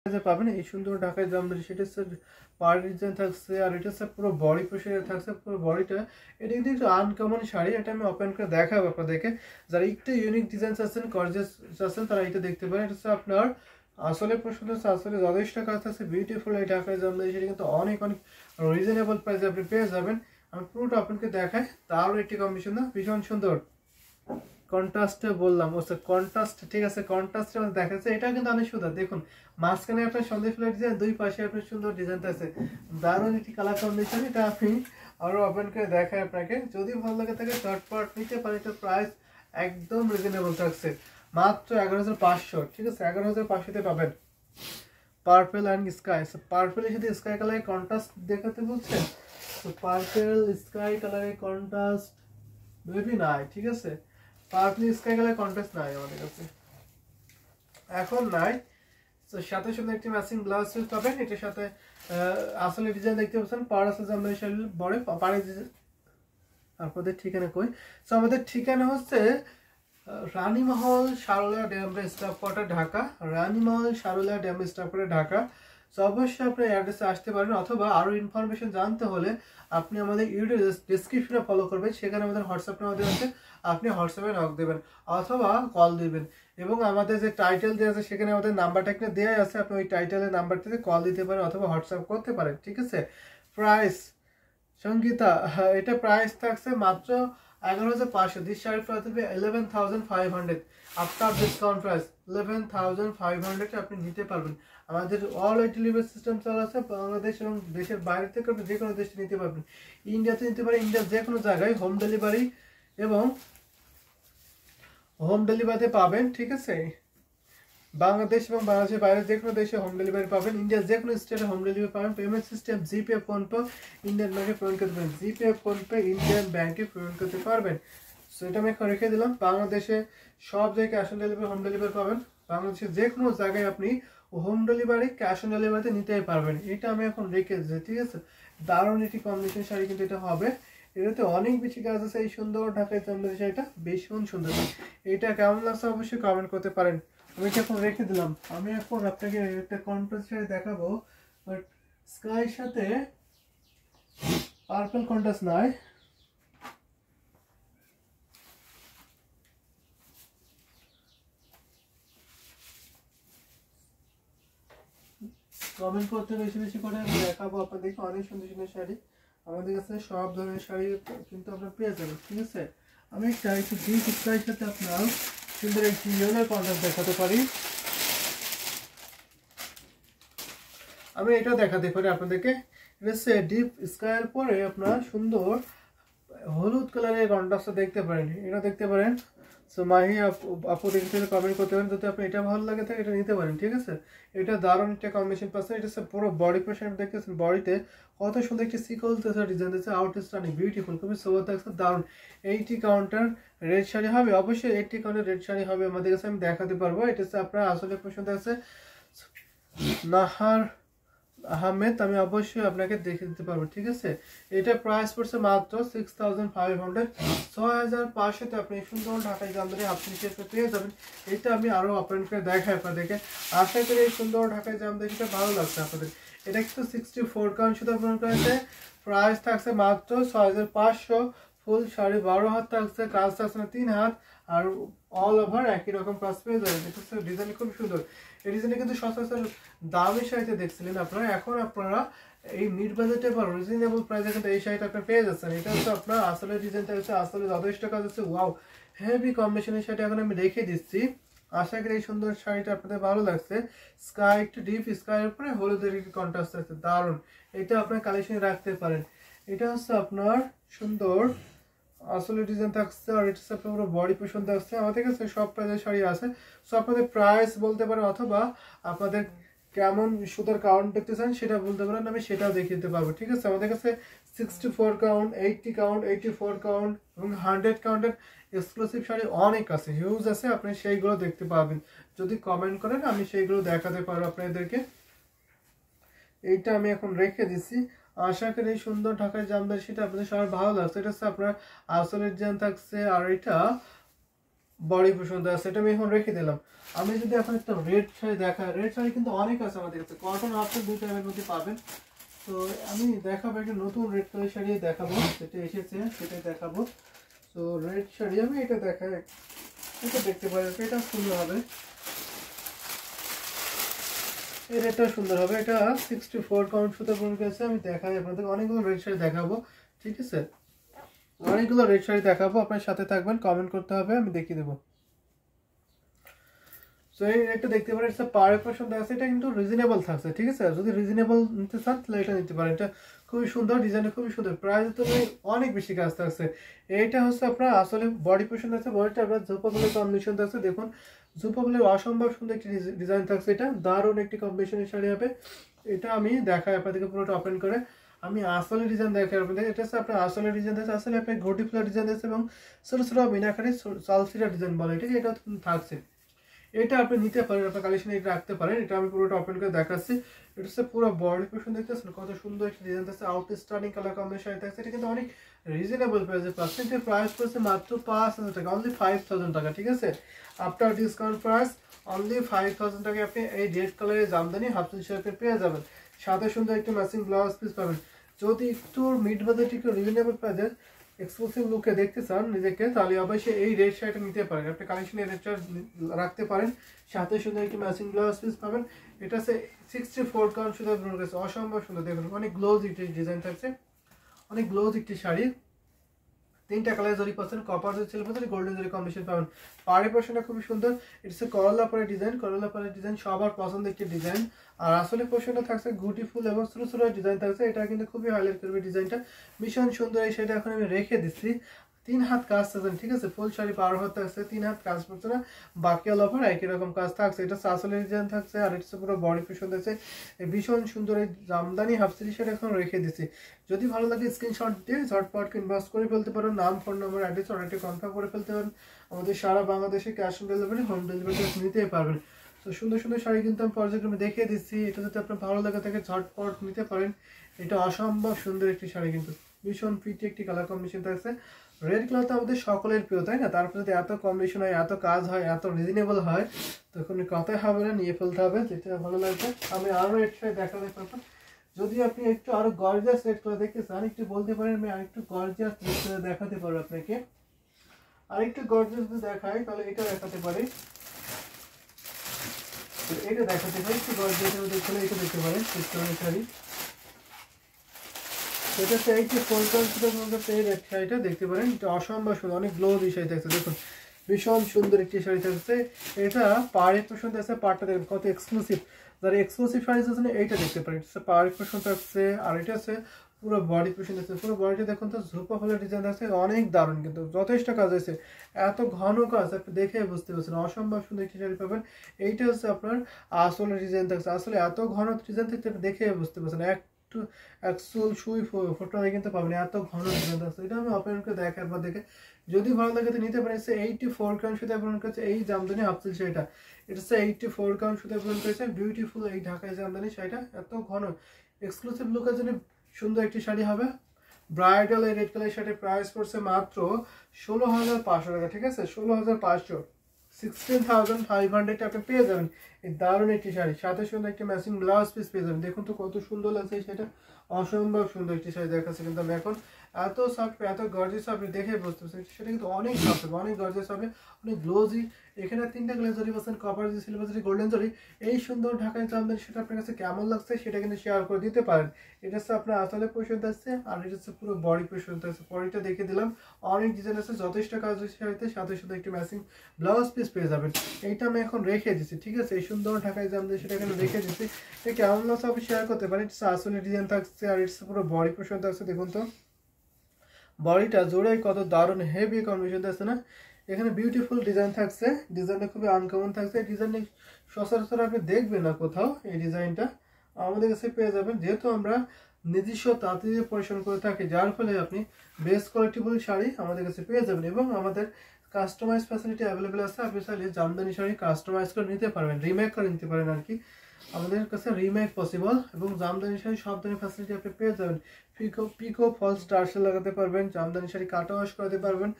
যে পাবেন এই সুন্দর ঢাকায় জামদানি, সেটা হচ্ছে পাড় ডিজাইন থাকছে, আর এটা হচ্ছে পুরো বডি পোর্শনে থাকছে, পুরো বডিটা। এটা কিন্তু একটু আনকমন শাড়ি, এটা আমি ওপেন করে দেখাবো আপনাদেরকে। যারা একটু ইউনিক ডিজাইন আছেন, গর্জিয়াস আছেন, তারা এটা দেখতে পারেন। এটা হচ্ছে আপনার আসলে প্রশ্ন হচ্ছে, আসলে যথেষ্ট কাজ আছে, বিউটিফুল এই ঢাকায় জামদানি, সেটা কিন্তু অনেক অনেক রিজনেবল প্রাইসে আপনি পেয়ে যাবেন। আমি পুরোটা আপনাকে দেখাই, তারও একটি কম্বিনেশন না ভীষণ সুন্দর। কন্ট্রাস্টে বললাম ওসে কন্ট্রাস্ট, ঠিক আছে, কন্ট্রাস্টের মধ্যে দেখাচ্ছে। এটা কিন্তু অনেক সুন্দর, দেখুন মাঝখানে আপনার সন্দেশ ফুলের ডিজাইন, দুই পাশে আপনার সুন্দর ডিজাইনটা আছে, দারুণ একটি কালার কম্বিনেশন। এটা আমি আরো ওপেন করে দেখাই আপনাকে, যদি ভালো লাগে থাকে চটপট নিতে পারেন। এটা প্রাইস একদম রিজনেবল থাকছে, মাত্র 11,500, ঠিক আছে, 11,500-তে পাবেন। পার্পল অ্যান্ড স্কাই, পার্পলের সাথে স্কাই কালারের কন্ট্রাস্ট দেখাতে বলছে, তো পার্পল স্কাই কালারের কন্ট্রাস্ট মেবি নাই, ঠিক আছে, পার্পল স্কাই কালার কন্ট্রাস্ট নাই আমাদের কাছে, এখন নাই। তো সাথে সাথে একটি ম্যাচিং ব্লাউজ পিস পাবেন। এটার সাথে আসলে ডিজাইন দেখতে পাচ্ছেন, পাড় আছে জামদানি শাড়ির বড় পাড়ে। আপনাদের ঠিকানা কই? তো আমাদের ঠিকানা হচ্ছে Ranimahal Sarla dam staff quarter Dhaka, Ranimahal Sarla dam staff quarter Dhaka. তো অবশ্যই আপনি অ্যাড্রেসে আসতে পারেন, অথবা আরও ইনফরমেশন জানতে হলে আপনি আমাদের ইউটিউব ডেসক্রিপশনে ফলো করবেন, সেখানে আমাদের হোয়াটসঅ্যাপ নাম্বার আছে, আপনি হোয়াটসঅ্যাপে নক দেবেন অথবা কল দিবেন। এবং আমাদের যে টাইটেল দেওয়া আছে সেখানে আমাদের নাম্বারটা এখানে দেওয়া আছে, আপনি ওই টাইটেলের নাম্বারটিতে কল দিতে পারেন অথবা হোয়াটসঅ্যাপ করতে পারেন, ঠিক আছে। প্রাইস সঙ্গীতা, এটা প্রাইস থাকছে মাত্র 11,500, দিস শাড়ি প্রাইস হবে 11,500, আপনার ডিসকাউন্ট প্রাইস 11,500 আপনি নিতে পারবেন। আমাদের অল ডেলিভারি সিস্টেম চালু আছে, বাংলাদেশ এবং দেশের বাইরে থেকে আপনি যে কোনো দেশে নিতে পারবেন। ইন্ডিয়াতে নিতে পারেন, ইন্ডিয়ার যে কোনো জায়গায় হোম ডেলিভারি এবং হোম ডেলিভারিতে পাবেন, ঠিক আছে। বাংলাদেশ এবং বাংলাদেশের বাইরে যে কোনো দেশে হোম ডেলিভারি পাবেন, ইন্ডিয়ার যে কোনো স্টেটে হোম ডেলিভারি পাবেন। পেমেন্ট সিস্টেম জিপে, ফোনপে, ইন্ডিয়ান ব্যাংকে পেমেন্ট করতে পারেন, জিপে, ফোনপে, ইন্ডিয়ান ব্যাংকে পেমেন্ট করতে পারবেন। সো এটা আমি এখন রেখে দিলাম। বাংলাদেশে সব জায়গায় cash on delivery, home delivery পাবেন। বাংলাদেশের যে কোনো জায়গায় আপনি হোম ডেলিভারি, ক্যাশ অন ডেলিভারিতে নিতেই পারবেন। এটা আমি এখন রেখে দিচ্ছি, ঠিক আছে। দারুণ একটি কম্বিনেশন শাড়ি কিন্তু এটা হবে, এটাতে অনেক বেশি কাজ আছে। এই সুন্দর ঢাকায় জামদানি শাড়িটা ভীষণ সুন্দর, এটা কেমন লাগছে অবশ্যই কমেন্ট করতে পারেন। আমি এটা এখন রেখে দিলাম। আমি এখন আপনাকে একটা কন্ট্রাস্ট শাড়ি দেখাবো, বাট স্কাইর সাথে পার্পল কন্ট্রাস্ট নাই। কমেন্ট করতে বেশি বেশি করে আমি দেখাবো আপনাদেরকে অনেক সুন্দর সুন্দর শাড়ি। আমাদের কাছে সব ধরনের শাড়ি কিন্তু আপনারা পেয়ে যাবেন, ঠিক আছে। আমি একটা একটু ডিপ স্কাইর সাথে আপনার সুন্দর একটি ইয়েলো কন্ট্রাস্ট দেখাতে পারি। আমি এটা দেখাতে পারি আপনাদেরকে, এটা হচ্ছে ডিপ স্কাইয়ের পরে আপনার সুন্দর হলুদ কালারের কন্ট্রাস্টটা দেখতে পারেন, এটা দেখতে পারেন। সো মাহি আপু দেখতে কমেন্ট করতে পারেন, যদি আপনি এটা ভালো লাগে থাকে এটা নিতে পারেন, ঠিক আছে। এটা দারুণ একটা কম্বিনেশন পাচ্ছেন। এটা হচ্ছে পুরো বডি পোর্শন দেখতেছেন, বডিতে কত সুন্দর একটি সিকল ডিজাইন দিচ্ছে, আউট স্টানিং বিউটিফুল, খুবই সোবার থাকছে, দারুণ। 80 কাউন্টার রেড শাড়ি হবে, অবশ্যই 80 কাউন্টার রেড শাড়ি হবে আমাদের কাছে, আমি দেখাতে পারবো। এটা হচ্ছে আপনার আসলে পছন্দ আছে নাহার আহমেদ, আমি অবশ্যই আপনাকে দেখে দিতে পারবো, ঠিক আছে। এটা প্রাইস পড়ছে মাত্র 6,500, 6,500-তে আপনি সুন্দর ঢাকায় জামদানি আপনি পেয়ে যাবেন। এটা আমি আরো ওপেন করে দেখাই আপনাদেরকে, আশা করি এই সুন্দর ঢাকায় জামদানিটা ভালো লাগছে আপনাদের। এটা কিন্তু 64 কাউন্ট শুধু ওপেন করেছে, প্রাইস থাকছে মাত্র 6,500। ফুল শাড়ি 12 হাত থাকছে, কাজ থাকছে না 3 হাত, আর অল ওভার একই রকম কাজ পেয়ে যাবেন। এটা হচ্ছে ডিজাইন খুব সুন্দর, এই ডিজাইনে কিন্তু সচরাচর দামি শাড়িতে দেখছিলেন আপনারা, এখন আপনারা এই মিড বাজেটে বা রিজনেবল প্রাইসে কিন্তু এই শাড়িটা আপনারা পেয়ে যাচ্ছেন। এটা হচ্ছে আপনার আসলে ডিজাইনটা হচ্ছে আসলে যথেষ্ট কাজ হচ্ছে, ওয়াও হেভি কম্বিনেশনের শাড়িটা এখন আমি রেখে দিচ্ছি। আশা করি এই সুন্দর শাড়িটা আপনাদের ভালো লাগছে। স্কাই একটু ডিপ স্কাইয়ের উপরে হলুদের একটি কন্ট্রাস্ট আছে, দারুণ। এটা আপনার কালেকশনে রাখতে পারেন। এটা হচ্ছে আপনার সুন্দর আসলে ডিজাইন থাকছে, আর এটা হচ্ছে আপনার পুরো বডি পোর্শন থাকছে। আমাদের কাছে সব প্রাইসের শাড়ি আছে, সো আপনাদের প্রাইস বলতে পারেন অথবা আপনাদের কেমন সুতার কাউন্ট দেখতে চান সেটা বলতে পারেন, আমি সেটাও দেখিয়ে দিতে পারবো, ঠিক আছে। আমাদের কাছে 64 কাউন্ট, 80 কাউন্ট, 84 কাউন্ট এবং 100 কাউন্টের এক্সক্লুসিভ শাড়ি অনেক আছে, হিউজ আছে, আপনি সেইগুলো দেখতে পাবেন। যদি কমেন্ট করেন আমি সেইগুলো দেখাতে পারবো আপনাদেরকে। এইটা আমি এখন রেখে দিচ্ছি। আশা করি এই সুন্দর ঢাকায় জামদানি সেটা আপনাদের সবার ভালো লাগছে। এটা হচ্ছে আপনার আসলের ডিজাইন থাকছে, আর এটা বডি পোর্শন দেওয়া আছে, এটা আমি এখন রেখে দিলাম। আমি যদি এখন একটা রেড শাড়ি দেখাই, রেড শাড়ি কিন্তু অনেক আছে আমাদের কাছে, কটন অপশন দুই টাইপের মধ্যে পাবেন। তো আমি দেখাবো একটা নতুন রেড কালার শাড়ি দেখাবো, যেটা এসেছে সেটাই দেখাবো। তো রেড শাড়ি আমি এটা দেখাই, এটা দেখতে পারেন, এটা সুন্দর হবে, এই রেডটা সুন্দর হবে। এটা 64 কাউন্ট সুতো পরে গেছে। আমি দেখাই আপনাদের, অনেকগুলো রেড শাড়ি দেখাবো, ঠিক আছে, অনেকগুলো রেড শাড়ি দেখাবো, আপনার সাথে থাকবেন, কমেন্ট করতে হবে, আমি দেখিয়ে দেবো। সো এই রেটটা দেখতে পারেন, এটা পার পার্সন আছে, এটা কিন্তু রিজনেবল থাকছে, ঠিক আছে। যদি রিজনেবল নিতে চান তাহলে এটা নিতে পারেন, এটা খুবই সুন্দর, ডিজাইনটা খুবই সুন্দর, প্রাইস তো অনেক বেশি কাজ থাকছে। এইটা হচ্ছে আপনার আসলে বডি পোর্শন আছে, বডিটা আপনার জুপাবলের কম্বিনেশন থাকছে, দেখুন জুপাবলের অসম্ভব সুন্দর একটি ডিজাইন থাকছে, এটা দারুণ একটি কম্বিনেশনের শাড়ি হবে। এটা আমি দেখাই আপনাদেরকে পুরোটা ওপেন করে, আমি আসলে ডিজাইন দেখাই আপনাদের। এটা হচ্ছে আপনার আসলে ডিজাইন আছে, আসলে আপনার ঘটি ফ্লার ডিজাইন আছে এবং ছোটো ছোটো মিনাকারি চালসিরা ডিজাইন বলে, ঠিক আছে, এটা থাকছে। এটা আপনি নিতে পারেন, আপনার কালেকশনে এটা রাখতে পারেন। এটা আমি পুরোটা ওপেন করে দেখাচ্ছি। এটা হচ্ছে পুরো বডি পোর্শন দেখতেছেন, কত সুন্দর একটা ডিজাইন আছে, আউটস্ট্যান্ডিং কালার কম্বিনেশন থাকছে। এটা কিন্তু অনেক রিজনেবল প্রাইসে পাচ্ছেন, এটা প্রাইস পড়ছে মাত্র 5000 টাকা, অনলি 5000 টাকা, ঠিক আছে। আফটার ডিসকাউন্ট প্রাইস অনলি 5000 টাকায় আপনি এই রেড কালারের জামদানি হাফ সিল্ক শাড়ি পেয়ে যাবেন, সাথে সুন্দর একটা ম্যাচিং ব্লাউজ পিস পাবেন। যদি একটু মিড বাজেট একটু রিজনেবল প্রাইসে এক্সক্লুসিভ লুকে দেখতে চান নিজেকে, তাহলে অবশ্যই এই রেড শাড়িটা নিতে পারেন, আপনি কালেকশনে রেডটা রাখতে পারেন, সাথে সুন্দর একটি ম্যাচিং ব্লাউজ পিস পাবেন। এটা হচ্ছে 64 কাউন্ট সুতো কাছে, অসম্ভব সুন্দর, দেখুন অনেক গ্লোজ একটি ডিজাইন থাকছে, অনেক গ্লোজ একটি শাড়ি, তিনটা কালার জরি পাচ্ছেন, কপার জরি, সিলভার জরি, গোল্ডেন জরি কম্বিনেশন পাবেন। পাড়ে পোর্শনটা খুবই সুন্দর, ইটস এ করলা পাড়ের ডিজাইন, করলা পাড়ের ডিজাইন সবার পছন্দ একটি ডিজাইন। আর আসলে পোর্শনটা থাকছে গুটি ফুল এবং ছোট ছোট ডিজাইন থাকছে, এটা কিন্তু খুবই হাইলাইট করবে ডিজাইনটা, ভীষণ সুন্দর। এই শাড়িটা এখন আমি রেখে দিচ্ছি, 3 হাত কাজ থাকছে, ঠিক আছে, ফুল শাড়ি পার হাত থাকছে, 3 হাত কাজ পড়ছে না, বাকি অল ওভার একই রকম কাজ থাকছে। এটা আসলে ডিজাইন থাকছে, আর এটা পুরো বডি পোর্শন থাকছে, ভীষণ সুন্দর। এই জামদানি হাফ সিল্ক শাড়ি এখন রেখে দিচ্ছি, যদি ভালো লাগে স্ক্রিনশট দিয়ে ঝটপট ইনবক্স করে ফেলতে পারেন, নাম, ফোন নম্বর, অ্যাড্রেস অর্ডারটি কনফার্ম করে ফেলতে পারেন। আমাদের সারা বাংলাদেশে cash on delivery, home delivery নিতেই পারবেন। তো সুন্দর সুন্দর শাড়ি কিন্তু আমি পর্যায়ক্রমে দেখিয়ে দিচ্ছি, এটা যদি আপনার ভালো লাগে থাকে ঝটপট নিতে পারেন। এটা অসম্ভব সুন্দর একটি শাড়ি, কিন্তু ভীষণ ফিটি একটি কালার কম্বিনেশন থাকছে। রেড কালার তো আমাদের সকলের প্রিয়, তাই না, তারপর যদি এত কম্বিনেশন হয়, এত কাজ হয়, এত রিজনেবল হয়, তখন কথাই হবে না, নিয়ে ফেলতে হবে, যেটা ভালো লাগবে। আমি আরও রেড শাড়ি দেখাতে পারবো, যদি আপনি একটু আরো গর্জিয়াস রেড করে দেখতে চান, একটু বলতে পারেন, আমি আরেকটু গর্জিয়াস রেড করে দেখাতে পারবো আপনাকে। আরেকটু গর্জিয়াস যদি দেখাই তাহলে এটা দেখাতে পারি, এটা দেখাতে পারি, একটু গর্জিয়াস দেখতে এটা দেখতে পারেন, শাড়ি এটা হচ্ছে 84 কাউন্টের মধ্যে এই রেড শাড়িটা দেখতে পারেন, এটা অসম্ভব সুন্দর, অনেক গ্লোজি শাড়ি থাকছে, দেখুন ভীষণ সুন্দর একটি শাড়ি থাকছে। এটা পাড়ের পোর্শন থাকছে, পাড়টা দেখুন কত এক্সক্লুসিভ, যারা এক্সক্লুসিভ শাড়ি আছে এইটা দেখতে পারেন, এটা পাড়ের পোর্শন থাকছে, আর এটা আছে পুরো বডি পোর্শন আছে, পুরো বডিটা দেখুন তো ঝোপা ফুলের ডিজাইন আছে, অনেক দারুণ, কিন্তু যথেষ্ট কাজ হয়েছে, এত ঘন কাজ, আপনি দেখে বুঝতে পারছেন, অসম্ভব সুন্দর একটি শাড়ি পাবেন। এইটা হচ্ছে আপনার আসলে ডিজাইন থাকছে, আসলে এত ঘন ডিজাইন থাকছে দেখে বুঝতে পারছেন, একটু একচুয়াল সুই ফটো কিন্তু পাবেন, এত ঘন ডিজাইন আছে। এটা আমি ওপেন করে দেখার পর দেখে যদি ভালো লাগে তো নিতে পারেন। 84 কাউন্ট সুতা পূরণ করেছে এই জামদানি হাফ সিল্ক শাড়িটা, এটা হচ্ছে 84 কাউন্ট সুতা পূরণ করেছে, বিউটিফুল এই ঢাকায় জামদানি শাড়িটা, এত ঘন এক্সক্লুসিভ লুকের জন্য সুন্দর একটি শাড়ি হবে। ব্রাইডাল এই রেড কালার শাড়ির প্রাইস পড়ছে মাত্র 16500 টাকা, ঠিক আছে, 16500, 16500 আপনি পেয়ে যাবেন এই দারুণ একটি শাড়ি, সাথে সুন্দর একটি ম্যাচিং ব্লাউজ পিস পেয়ে যাবেন। দেখুন তো কত সুন্দর লাগছে সেটা, অসম্ভব সুন্দর একটি শাড়ি দেখাচ্ছে, কিন্তু আমি এখন এত সফট, এত গর্জিয়াস আপনি দেখে বুঝতে পারছেন, সেটা কিন্তু অনেক সফট হবে, অনেক গর্জিয়াস হবে, অনেক গ্লোজি। এখানে 3টা কালার জরি পাচ্ছেন, কপার জরি, সিলভার জরি, গোল্ডেন জরি। এই সুন্দর ঢাকায় জামদানি সেটা আপনার কাছে কেমন লাগছে সেটা কিন্তু শেয়ার করে দিতে পারেন। এটা হচ্ছে আপনার আসলে পছন্দ আসছে, আর এটা হচ্ছে পুরো বডি পছন্দ আছে, বডিটা দেখে দিলাম, অনেক ডিজাইন আছে, যথেষ্ট কাজ হয়েছে শাড়িতে, সাথে সাথে একটি ম্যাচিং ব্লাউজ পিস পেয়ে যাবেন। এইটা আমি এখন রেখে দিচ্ছি, ঠিক আছে, এই সুন্দর ঢাকায় জামদানি সেটা এখানে রেখে দিচ্ছি। এটা কেমন লাগছে আপনি শেয়ার করতে পারেন। এটা আসলে ডিজাইন থাকছে, আর এটা পুরো বডি পছন্দ আছে, দেখুন তো বডিটা জোড়াই কত দারুণ হেভি কম্বিনেশন আছে না। এখানে বিউটিফুল ডিজাইন থাকছে, ডিজাইনটা খুবই আনকমন থাকছে, এই ডিজাইনটা সচরাচর আপনি দেখবেন না কোথাও, এই ডিজাইনটা আমাদের কাছে পেয়ে যাবেন, যেহেতু আমরা নিজস্ব তাঁতি দিয়ে পরিশ্রম করে থাকি, যার ফলে আপনি বেস্ট কোয়ালিটিফুল শাড়ি আমাদের কাছে পেয়ে যাবেন, এবং আমাদের কাস্টমাইজ ফ্যাসিলিটি অ্যাভেলেবেল আছে, আপনি চাইলে জামদানি শাড়ি কাস্টমাইজ করে নিতে পারবেন, রিমেক করে নিতে পারেন আর কি, আমাদের কাছে রিমেক পসিবল, এবং জামদানি শাড়ি সব ধরনের ফ্যাসিলিটি আপনি পেয়ে যাবেন। পিকো ফলস টার্সেল লাগাতে পারবেন, জামদানি শাড়ি কাটা ওয়াশ করাতে পারবেন,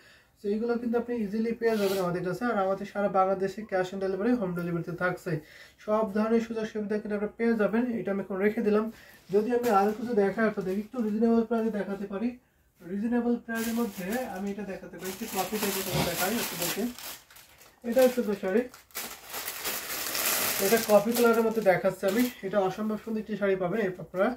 সো এইগুলো কিন্তু আপনি ইজিলি পেয়ে যাবেন আমাদের কাছে। আর আমাদের সারা বাংলাদেশে ক্যাশ অন ডেলিভারি, হোম ডেলিভারিতে থাকছে। সব ধরনের সুযোগ সুবিধা কিন্তু আপনি পেয়ে যাবেন। এটা আমি এখন রেখে দিলাম। যদি আমি আরও কিছু দেখাই আপনাদের, একটু রিজনেবল প্রাইসে দেখাতে পারি। রিজনেবল প্রাইসের মধ্যে আমি এটা দেখাতে পারি, একটু কপি টাইপের দেখাই আপনাদেরকে। এটাও সুন্দর শাড়ি, এটা কফি কালারের মধ্যে দেখাচ্ছে আমি। এটা অসম্ভব সুন্দর একটি শাড়ি পাবেন আপনারা,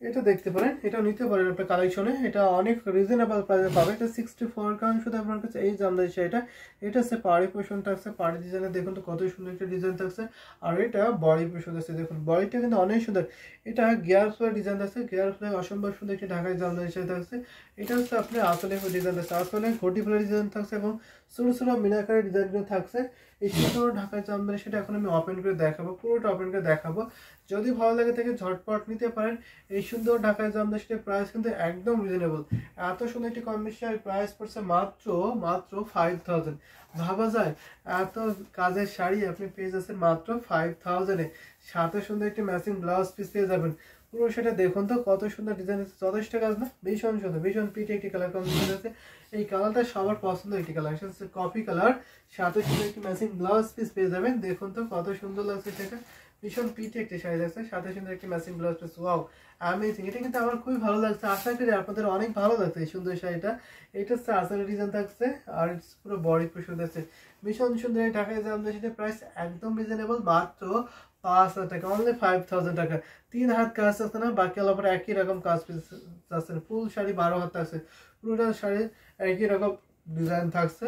এটা দেখতে পারেন, এটা নিতে পারেন আপনার কালেকশনে। এটা অনেক রিজনেবল প্রাইসে পাবে। এটা 64 কারণ শুধু আপনার কাছে এই জামদানি শাড়িটা। এটা হচ্ছে পাড়ি পোর্শন থাকছে, পাড়ি ডিজাইনে দেখুন তো কত সুন্দর একটা ডিজাইন থাকছে। আর এটা বডি পোর্শন আছে, দেখুন বডিটা কিন্তু অনেক সুন্দর। এটা গিয়ার ফ্লোর ডিজাইন থাকছে, গিয়ার ফ্লোর অসম্ভব সুন্দর একটি ঢাকায় জামদানি শাড়ি থাকছে। এটা হচ্ছে আপনি আসলে ডিজাইন থাকছে, আসলে ঘটি ফ্লোর ডিজাইন থাকছে এবং ছোটো ছোটো মিনাকারের ডিজাইনগুলো থাকছে। এই সুন্দর ঢাকায় জামদানি সেটা এখন আমি ওপেন করে দেখাবো, পুরোটা ওপেন করে দেখাবো। যদি ভালো লাগে থাকে ঝটপট নিতে পারেন। এই সুন্দর ঢাকায় জামদানি সেটার প্রাইস কিন্তু একদম রিজনেবল। এত সুন্দর একটি কম্বিনেশন প্রাইস পড়ছে মাত্র 5000। ভাবা যায় এত কাজের শাড়ি আপনি পেয়ে যাচ্ছেন মাত্র 5000-এ। সাথে সুন্দর একটি ম্যাচিং ব্লাউজ পিস পেয়ে যাবেন। পুরো সেটা দেখুন তো কত সুন্দর ডিজাইন আছে, যথেষ্ট কাজ না, ভীষণ সুন্দর, ভীষণ পিটে একটি কালার কম্বিনেশন আছে। এই কালারটা সবার পছন্দ একটি কালার, সেটা হচ্ছে কফি কালার। সাথে সুন্দর একটি ম্যাচিং ব্লাউজ পিস পেয়ে যাবেন। দেখুন তো কত সুন্দর লাগছে সেটা, ভীষণ পিটে একটি শাড়ি আছে, সাথে সুন্দর একটি matching blouse piece. Wow amazing, এটা কিন্তু আমার খুবই ভালো লাগছে। আশা করি আপনাদের অনেক ভালো লাগছে এই সুন্দর শাড়িটা। এটা হচ্ছে আসলের ডিজাইন থাকছে আর পুরো বডি পোর্শন আছে, ভীষণ সুন্দর। এই ঢাকায় জামদানি সেটা প্রাইস একদম রিজনেবল, মাত্র 5000 টাকা, অনলি 5000 টাকা। 3 হাত কাজ আছে না, বাকি আলাদা একই রকম কাজ আছে। ফুল শাড়ি 12 হাত আছে, পুরোটা শাড়ি একই রকম ডিজাইন থাকছে।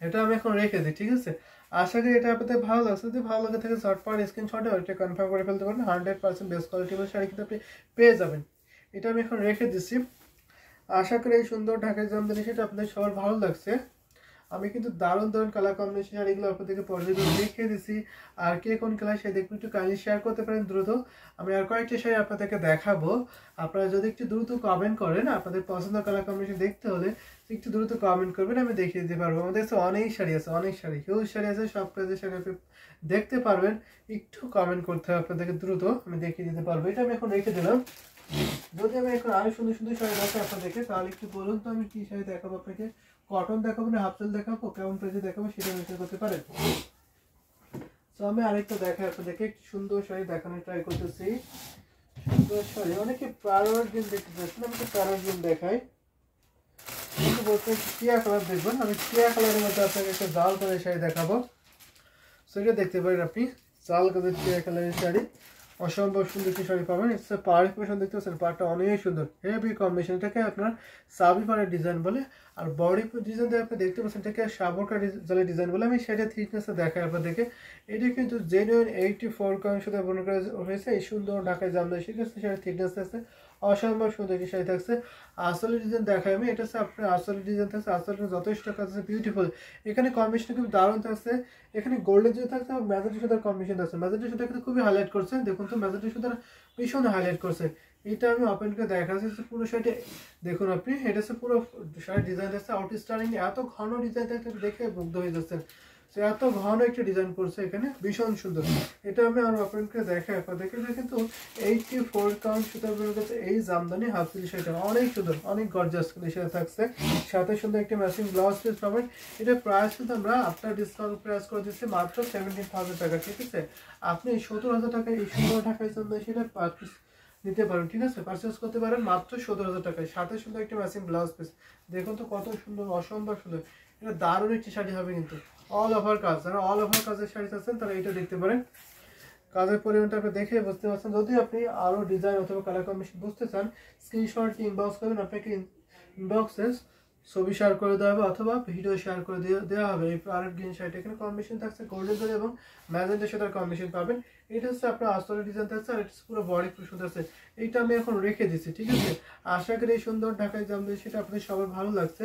এটা আমি এখন রেখে দিই, ঠিক আছে। আশা করি এটা আপনাদের ভালো লাগছে। যদি ভালো লাগে থাকে ঝটপট স্ক্রিনশটে ওইটা কনফার্ম করে ফেলতে পারেন। 100% বেস্ট কোয়ালিটির শাড়ি কিন্তু আপনি পেয়ে যাবেন। এটা আমি এখন রেখে দিচ্ছি। আশা করি এই সুন্দর ঢাকায় জামদানি সেটা আপনাদের সবার ভালো লাগছে। আমি কিন্তু দারুণ দারুণ কালার কম্বিনেশন শাড়িগুলো আপনাদেরকে পর্যায়ক্রমে দেখিয়ে দিচ্ছি। আর কে কোন কালার শাড়ি দেখবেন একটু কাইন্ডলি শেয়ার করতে পারেন দ্রুত। আমি আর কয়েকটা শাড়ি আপনাদেরকে দেখাবো। আপনারা যদি একটু দ্রুত কমেন্ট করেন, আপনাদের পছন্দের কালার কম্বিনেশন দেখতে হলে একটু দ্রুত কমেন্ট করবেন, আমি দেখিয়ে দিতে পারবো। আমাদের কাছে অনেক শাড়ি আছে, অনেক শাড়ি, হিউজ শাড়ি আছে, সব প্রাইজের শাড়ি আপনি দেখতে পারবেন। একটু কমেন্ট করতে হবে আপনাদেরকে দ্রুত, আমি দেখিয়ে দিতে পারবো। এটা আমি এখন রেখে দিলাম। যদি আমি এখন আরো সুন্দর সুন্দর শাড়ি দেখাই আপনাদেরকে, তাহলে একটু বলুন তো আমি কি শাড়ি দেখাবো আপনাকে। কটন দেখাবো না হাফ সেল দেখাবো, কেমন প্রাইসে দেখাবো সেটা মেনশন করতে পারেন। তো আমি আরেকটা দেখাই আপনাদেরকে, একটু সুন্দর শাড়ি দেখানোর ট্রাই করতেছি। সুন্দর শাড়ি, অনেকে প্যারোট গ্রিন দেখতে চাচ্ছেন, আমি একটু প্যারোট গ্রিন দেখাই। কিন্তু বলতে টিয়া কালার দেখবেন, আমি টিয়া কালারের মধ্যে আপনাকে একটা জাল কালারের শাড়ি দেখাবো। সেটা দেখতে পারেন আপনি, জাল কালার টিয়া কালারের শাড়ি, অসম্ভব সুন্দর একটি শাড়ি পাবেন। ইটস পাড়ি পোর্শন দেখতে পাচ্ছেন, পাড়টা অনেক সুন্দর, হেভি কম্বিনেশন। এটাকে আপনার সাবি পাড়ের ডিজাইন বলে। আর বডি ডিজাইন দিয়ে আপনি দেখতে পাচ্ছেন এটাকে সাবরকা জালের ডিজাইন বলে। আমি সেটা থিকনেসে দেখাই আপনাদেরকে। এটা কিন্তু জেনুইন 84 কাউন্ট সাথে বর্ণনা করা হয়েছে। এই সুন্দর ঢাকায় জামদানি ঠিক আছে, সেটা থিকনেস আছে, অসম্ভব সুন্দর একটি শাড়ি থাকছে। আসলে ডিজাইন দেখাই আমি, এটা হচ্ছে আপনার আসলে ডিজাইন থাকছে, আসলে যথেষ্ট কাজ আছে, বিউটিফুল। এখানে কম্বিনেশন খুব দারুণ থাকছে। এখানে গোল্ডেন যে থাকছে এবং ম্যাজেন্টা সুতার কম্বিনেশন আছে। ম্যাজেন্টা সুতা কিন্তু খুবই হাইলাইট করছে, দেখুন তো ম্যাজেন্টা সুতার ভীষণ হাইলাইট করছে। এটা আমি ওপেন করে দেখাচ্ছি পুরো শাড়িটা দেখুন আপনি। এটা হচ্ছে পুরো শাড়ির ডিজাইন আছে, আউটস্ট্যান্ডিং, এত ঘন ডিজাইন দেখে মুগ্ধ হয়ে যাচ্ছেন। এত ঘন একটা ডিজাইন করছে এখানে, ভীষণ সুন্দর। এটা আমি আর ওপেন করে দেখাই আপনাদেরকে। কিন্তু 84 কাউন্ট সুতার কাছে এই জামদানি হাফ সিল শাড়িটা অনেক সুন্দর, অনেক গর্জাস সেটা থাকছে। সাথে সুন্দর একটা ম্যাচিং ব্লাউজ পিস পাবেন। এটা প্রাইস কিন্তু আমরা আপনার ডিসকাউন্ট প্রাইস করে দিচ্ছি মাত্র 17,000 টাকা, ঠিক আছে। আপনি 17,000 টাকায় এই সুন্দর ঢাকায় জামদানি সেটা নিতে পারেন, ঠিক আছে, পারচেস করতে পারেন মাত্র 17,000 টাকায়। সাথে সুন্দর একটা ম্যাচিং ব্লাউজ পিস, দেখুন তো কত সুন্দর, অসম্ভব সুন্দর। এটা দারুণ একটি শাড়ি হবে কিন্তু, অল ওভার কাজ। যারা অল ওভার কাজের শাড়ি চাচ্ছেন তারা এটা দেখতে পারেন। কাজের পরিমাণটা আপনি দেখে বুঝতে পারছেন। যদি আপনি আরও ডিজাইন অথবা কালার কম্বিনেশন বুঝতে চান, স্ক্রিনশট ইনবক্স করবেন, আপনাকে ইনবক্সে ছবি শেয়ার করে দেওয়া হবে অথবা ভিডিও শেয়ার করে দেওয়া হবে। এই প্যারট গ্রিন শাড়িটা এখানে কম্বিনেশন থাকছে গোল্ডেন কালার এবং ম্যাজেন্টার সাথে কম্বিনেশন পাবেন। এটা হচ্ছে আপনার আসলে ডিজাইন থাকছে, আর এটা পুরো বডি সুন্দর আছে। এইটা আমি এখন রেখে দিচ্ছি, ঠিক আছে। আশা করি এই সুন্দর ঢাকায় জামদানি সেটা আপনাদের সবার ভালো লাগছে।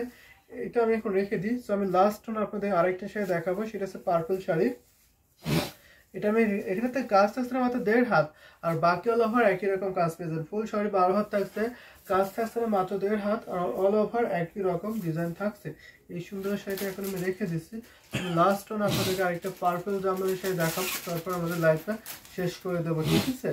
এটা আমি এখন রেখে দিই। সো আমি লাস্ট আপনাদের আরেকটা শাড়ি দেখাবো, সেটা হচ্ছে পার্পল শাড়ি। এটা আমি এখানে তো কাজ থাকছে না মাত্র 1.5 হাত, আর বাকি অল ওভার একই রকম কাজ পেয়ে যাবেন। ফুল শাড়ি 12 হাত থাকছে, কাজ থাকছে না মাত্র 1.5 হাত, আর অল ওভার একই রকম ডিজাইন থাকছে। এই সুন্দর শাড়িটা এখন আমি রেখে দিচ্ছি। লাস্ট আপনাদেরকে আরেকটা পার্পল জামদানি শাড়ি দেখাবো, তারপর আমাদের লাইফটা শেষ করে দেবো, ঠিক আছে।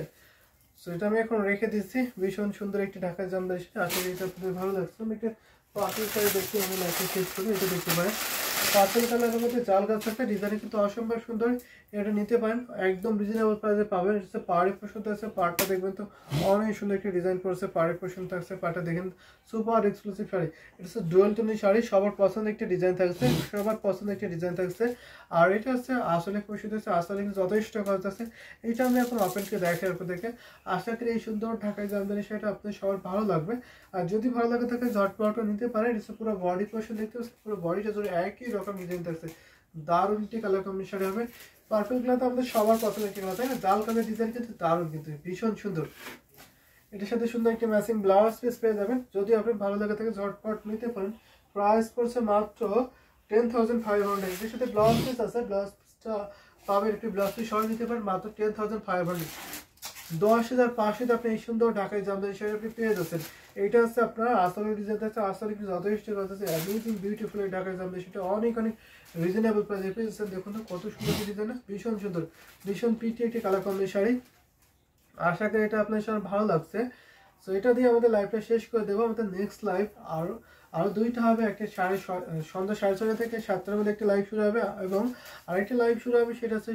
সো এটা আমি এখন রেখে দিচ্ছি। ভীষণ সুন্দর একটি ঢাকায় জামদানি শাড়ি, আশা করি এটা আপনাদের ভালো লাগছে। আমি একটা পার্পল শাড়ি দেখতে আমি লাইফে শেষ করি। এটা দেখতে পারেন পার্পল কালারের মধ্যে জাল গাছ একটা ডিজাইন কিন্তু অসম্ভব সুন্দর। এটা নিতে পারেন, একদম রিজনেবল প্রাইসে পাবেন। এটা হচ্ছে পাড়ি পোষণ থাকছে, পাড়টা দেখবেন তো অনেক সুন্দর একটা ডিজাইন করেছে, পাড়ি পোষণ থাকছে, পাড়টা দেখেন সুপার এক্সক্লুসিভ শাড়ি। এটা হচ্ছে ডুয়েল টোনের শাড়ি, সবার পছন্দ একটা ডিজাইন থাকছে, সবার পছন্দ একটা ডিজাইন থাকছে। আর এটা হচ্ছে আসলে পোষণ হচ্ছে, আসলে কিন্তু যথেষ্ট কাজ আছে। এটা আমি এখন ওপেনকে দেখাই আপনাদেরকে। আশা করি এই সুন্দর ঢাকাই জামদানি শাড়িটা আপনাদের সবার ভালো লাগবে। আর যদি ভালো লাগে থাকে ঝটপট নিতে পারেন। এটা পুরো বডি পোর্শন দেখতে পাচ্ছেন, পুরো বডিটা জুড়ে একই রকম ডিজাইন থাকছে, দারুণ একটি কালার কম্বিনেশন হবে। পার্পল কালার তো আমাদের সবার পছন্দের একটি কালার, তাই না? জাল কালার ডিজাইন কিন্তু দারুণ, কিন্তু ভীষণ সুন্দর। এটার সাথে সুন্দর একটা ম্যাচিং ব্লাউজ পিস পেয়ে যাবেন। যদি আপনার ভালো লাগে থাকে ঝটপট নিতে পারেন। প্রাইস পড়ছে মাত্র 10,500। এর সাথে ব্লাউজ পিস আছে, ব্লাউজ পিসটা পাবেন, একটি ব্লাউজ পিস সহ নিতে পারেন মাত্র 10,500। 10,500 আপনি এই সুন্দর ঢাকায় জামদানি শাড়ি আপনি পেয়ে যাচ্ছেন। এইটা হচ্ছে আপনার আসলের ডিজাইন আছে, আসলে কিন্তু যথেষ্ট কাজ আছে, অ্যামেজিং বিউটিফুল এই ঢাকায় জামদানি সেটা অনেক অনেক রিজনেবল প্রাইসে পেয়ে যাচ্ছেন। দেখুন তো কত সুন্দর ডিজাইন, ভীষণ সুন্দর, ভীষণ পিটি একটি কালার কম্বিনেশন শাড়ি। আশা করি এটা আপনার সবার ভালো লাগছে। সো এটা দিয়ে আমাদের লাইভটা শেষ করে দেবো। আমাদের নেক্সট লাইভ আরো দুইটা হবে, একটা সন্ধ্যা 6:30 থেকে 7টার মধ্যে একটা লাইভ শুরু হবে, এবং আরেকটা লাইভ শুরু হবে সেটা হচ্ছে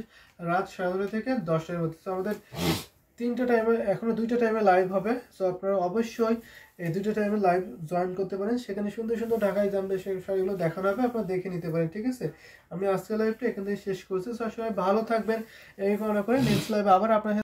রাত 9:30 থেকে 10টার মধ্যে। তো আমাদের তিনটা টাইমে, এখনো দুইটা টাইমে লাইভ হবে। সো আপনারা অবশ্যই এই দুইটা টাইমে লাইভ জয়েন করতে পারেন। সেখানে সুন্দর সুন্দর ঢাকায় জামদানি সেই শাড়িগুলো দেখানো হবে, আপনারা দেখে নিতে পারেন। ঠিক আছে, আমি আজকে লাইভটা এখান থেকে শেষ করছি। সো সবাই ভালো থাকবেন, এই কামনা করে নেক্সট লাইভে আবার আপনার